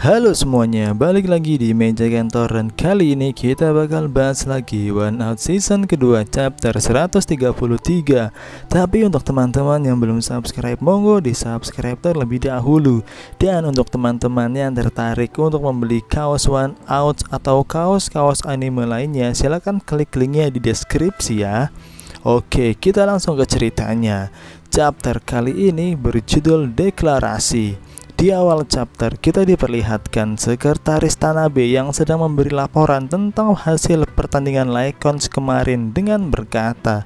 Halo semuanya, balik lagi di meja kantor dan kali ini kita bakal bahas lagi One Out season kedua chapter 133. Tapi untuk teman-teman yang belum subscribe, monggo di subscribe terlebih dahulu. Dan untuk teman-teman yang tertarik untuk membeli kaos One Out atau kaos-kaos anime lainnya, silahkan klik linknya di deskripsi ya. Oke, kita langsung ke ceritanya. Chapter kali ini berjudul Deklarasi. Di awal chapter kita diperlihatkan Sekretaris Tanabe yang sedang memberi laporan tentang hasil pertandingan Lycons kemarin dengan berkata,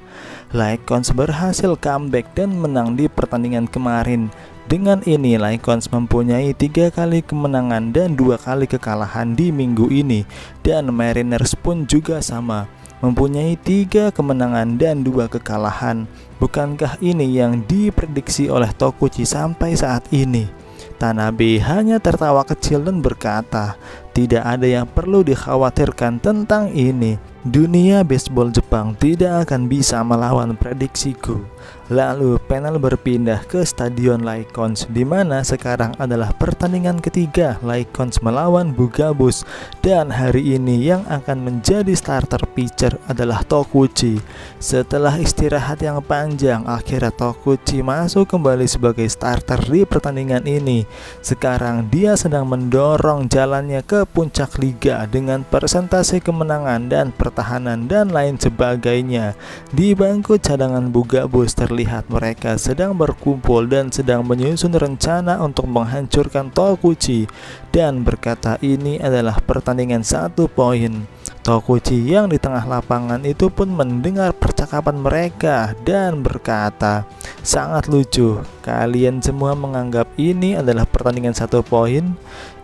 Lycons berhasil comeback dan menang di pertandingan kemarin. Dengan ini Lycons mempunyai 3 kali kemenangan dan 2 kali kekalahan di minggu ini. Dan Mariners pun juga sama, mempunyai 3 kemenangan dan 2 kekalahan. Bukankah ini yang diprediksi oleh Tokuchi sampai saat ini? Tanabe hanya tertawa kecil dan berkata, tidak ada yang perlu dikhawatirkan tentang ini. Dunia baseball Jepang tidak akan bisa melawan prediksiku. Lalu panel berpindah ke Stadion Lycons, di mana sekarang adalah pertandingan ketiga Lycons melawan Bugabus. Dan hari ini yang akan menjadi starter pitcher adalah Tokuchi. Setelah istirahat yang panjang, akhirnya Tokuchi masuk kembali sebagai starter di pertandingan ini. Sekarang dia sedang mendorong jalannya ke puncak liga dengan persentase kemenangan dan pertahanan dan lain sebagainya. Di bangku cadangan Bugabus terlihat mereka sedang berkumpul dan sedang menyusun rencana untuk menghancurkan Tokuchi dan berkata ini adalah pertandingan 1 poin. Tokuchi yang di tengah lapangan itu pun mendengar percakapan mereka dan berkata, sangat lucu, kalian semua menganggap ini adalah pertandingan 1 poin.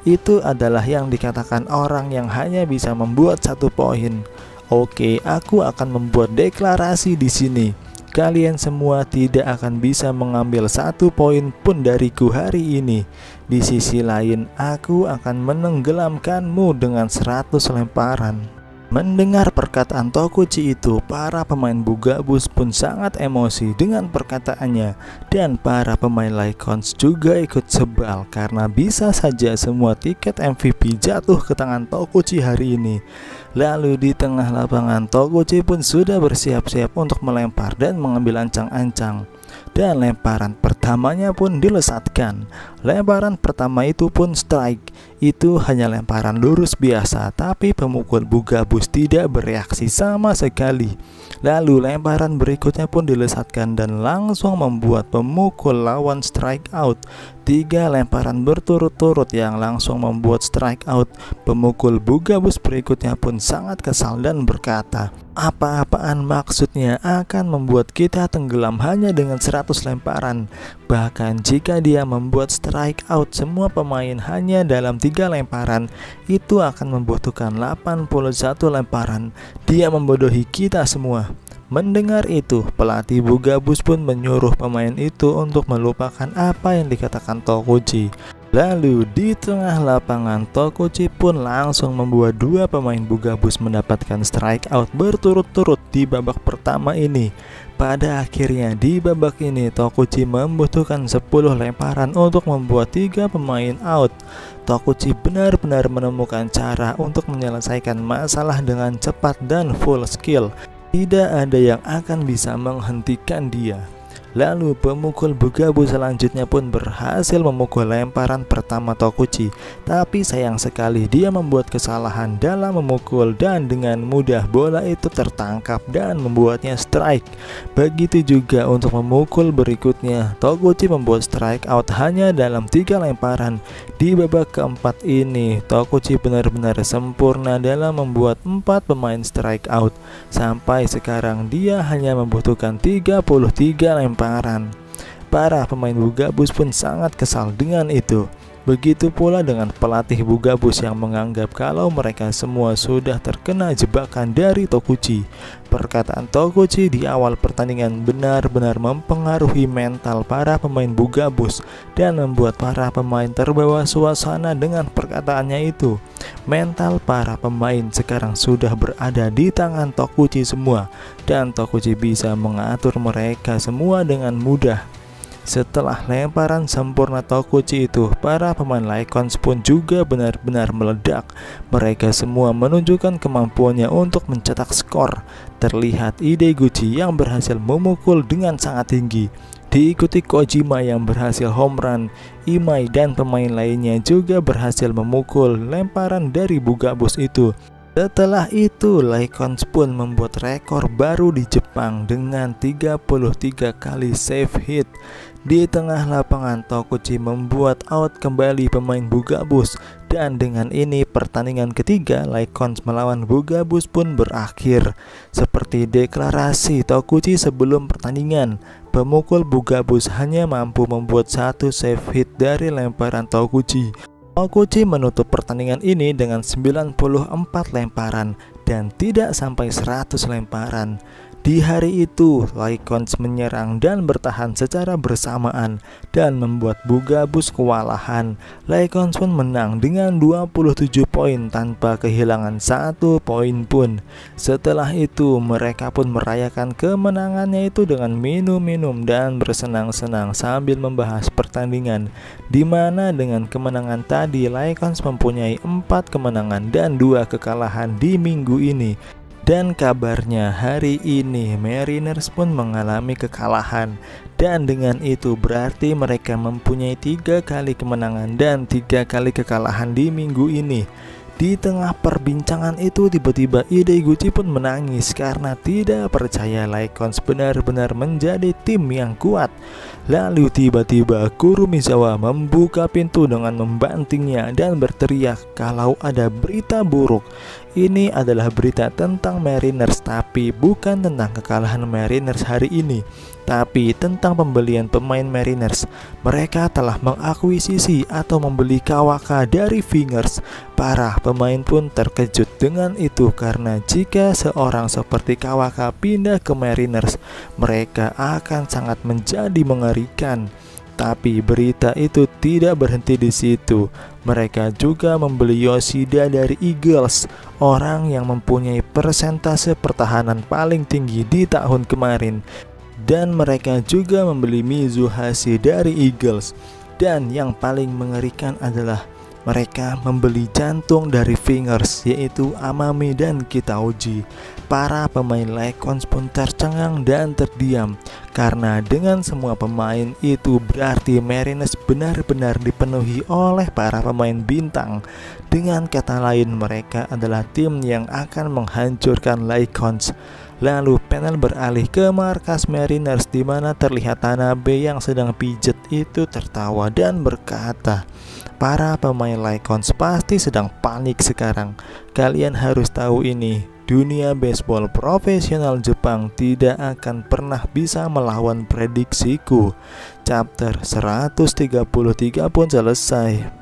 Itu adalah yang dikatakan orang yang hanya bisa membuat 1 poin. Oke, aku akan membuat deklarasi di sini. Kalian semua tidak akan bisa mengambil 1 poin pun dariku hari ini. Di sisi lain, aku akan menenggelamkanmu dengan 100 lemparan. Mendengar perkataan Tokuchi itu, para pemain Bugabus pun sangat emosi dengan perkataannya. Dan para pemain Lycons juga ikut sebal karena bisa saja semua tiket MVP jatuh ke tangan Tokuchi hari ini. Lalu di tengah lapangan Tokuchi pun sudah bersiap-siap untuk melempar dan mengambil ancang-ancang. Dan lemparan pertamanya pun dilesatkan. Lemparan pertama itu pun strike. Itu hanya lemparan lurus biasa, tapi pemukul Bugabus tidak bereaksi sama sekali. Lalu lemparan berikutnya pun dilesatkan dan langsung membuat pemukul lawan strike out. 3 lemparan berturut-turut yang langsung membuat strike out. Pemukul Bugabus berikutnya pun sangat kesal dan berkata, apa-apaan maksudnya akan membuat kita tenggelam hanya dengan 100 lemparan. Bahkan jika dia membuat strike out semua pemain hanya dalam 3 lemparan, itu akan membutuhkan 81 lemparan. Dia membodohi kita semua. Mendengar itu, pelatih Bugabus pun menyuruh pemain itu untuk melupakan apa yang dikatakan Tokuchi. Lalu di tengah lapangan Tokuchi pun langsung membuat 2 pemain Bugabus mendapatkan strike out berturut-turut di babak pertama ini. Pada akhirnya di babak ini Tokuchi membutuhkan 10 lemparan untuk membuat 3 pemain out. Tokuchi benar-benar menemukan cara untuk menyelesaikan masalah dengan cepat dan full skill. Tidak ada yang akan bisa menghentikan dia. Lalu pemukul Bugabus selanjutnya pun berhasil memukul lemparan pertama Tokuchi. Tapi sayang sekali dia membuat kesalahan dalam memukul dan dengan mudah bola itu tertangkap dan membuatnya strike. Begitu juga untuk memukul berikutnya, Tokuchi membuat strike out hanya dalam 3 lemparan. Di babak keempat ini, Tokuchi benar-benar sempurna dalam membuat 4 pemain strike out. Sampai sekarang dia hanya membutuhkan 33 lemparan. Para pemain Bugabus pun sangat kesal dengan itu. Begitu pula dengan pelatih Bugabus yang menganggap kalau mereka semua sudah terkena jebakan dari Tokuchi. Perkataan Tokuchi di awal pertandingan benar-benar mempengaruhi mental para pemain Bugabus dan membuat para pemain terbawa suasana dengan perkataannya itu. Mental para pemain sekarang sudah berada di tangan Tokuchi semua, dan Tokuchi bisa mengatur mereka semua dengan mudah. Setelah lemparan sempurna Tokuchi itu, para pemain Lycons pun juga benar-benar meledak. Mereka semua menunjukkan kemampuannya untuk mencetak skor. Terlihat Ideguchi yang berhasil memukul dengan sangat tinggi, diikuti Kojima yang berhasil home run. Imai dan pemain lainnya juga berhasil memukul lemparan dari Bugabus itu. Setelah itu, Lycons pun membuat rekor baru di Jepang dengan 33 kali save hit. Di tengah lapangan, Tokuchi membuat out kembali pemain Bugabus, dan dengan ini pertandingan ketiga Lycons melawan Bugabus pun berakhir. Seperti deklarasi Tokuchi sebelum pertandingan, pemukul Bugabus hanya mampu membuat satu save hit dari lemparan Tokuchi. Tokuchi menutup pertandingan ini dengan 94 lemparan dan tidak sampai 100 lemparan. Di hari itu, Lycons menyerang dan bertahan secara bersamaan dan membuat Bugabus kewalahan. Lycons pun menang dengan 27 poin tanpa kehilangan 1 poin pun. Setelah itu, mereka pun merayakan kemenangannya itu dengan minum-minum dan bersenang-senang sambil membahas pertandingan, di mana dengan kemenangan tadi Lycons mempunyai 4 kemenangan dan 2 kekalahan di minggu ini. Dan kabarnya hari ini Mariners pun mengalami kekalahan, dan dengan itu berarti mereka mempunyai 3 kali kemenangan dan 3 kali kekalahan di minggu ini. Di tengah perbincangan itu tiba-tiba Ideguchi pun menangis karena tidak percaya Lycons benar-benar menjadi tim yang kuat. Lalu tiba-tiba Kurumizawa membuka pintu dengan membantingnya dan berteriak kalau ada berita buruk. Ini adalah berita tentang Mariners, tapi bukan tentang kekalahan Mariners hari ini, tapi tentang pembelian pemain Mariners. Mereka telah mengakuisisi atau membeli Kawaka dari Fingers. Para pemain pun terkejut dengan itu karena jika seorang seperti Kawaka pindah ke Mariners, mereka akan sangat menjadi mengerikan. Tapi berita itu tidak berhenti di situ. Mereka juga membeli Yoshida dari Eagles, orang yang mempunyai persentase pertahanan paling tinggi di tahun kemarin. Dan mereka juga membeli Mizuhashi dari Eagles. Dan yang paling mengerikan adalah mereka membeli jantung dari Fingers, yaitu Amami dan Kitauji. Para pemain Lycons pun tercengang dan terdiam, karena dengan semua pemain itu berarti Mariners benar-benar dipenuhi oleh para pemain bintang. Dengan kata lain, mereka adalah tim yang akan menghancurkan Lycons. Lalu panel beralih ke markas Mariners, di mana terlihat Tanabe yang sedang pijet itu tertawa dan berkata, "Para pemain Lycons pasti sedang panik sekarang. Kalian harus tahu ini. Dunia baseball profesional Jepang tidak akan pernah bisa melawan prediksiku." Chapter 133 pun selesai.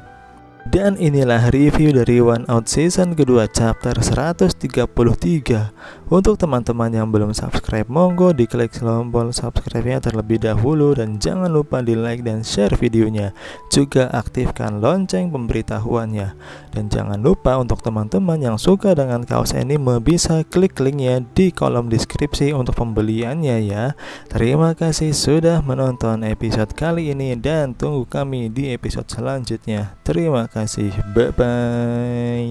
Dan inilah review dari One Out season kedua chapter 133. Untuk teman-teman yang belum subscribe, monggo diklik tombol subscribe-nya terlebih dahulu, dan jangan lupa di like dan share videonya. Juga aktifkan lonceng pemberitahuannya. Dan jangan lupa untuk teman-teman yang suka dengan kaos anime bisa klik linknya di kolom deskripsi untuk pembeliannya ya. Terima kasih sudah menonton episode kali ini dan tunggu kami di episode selanjutnya. Terima kasih, bye bye.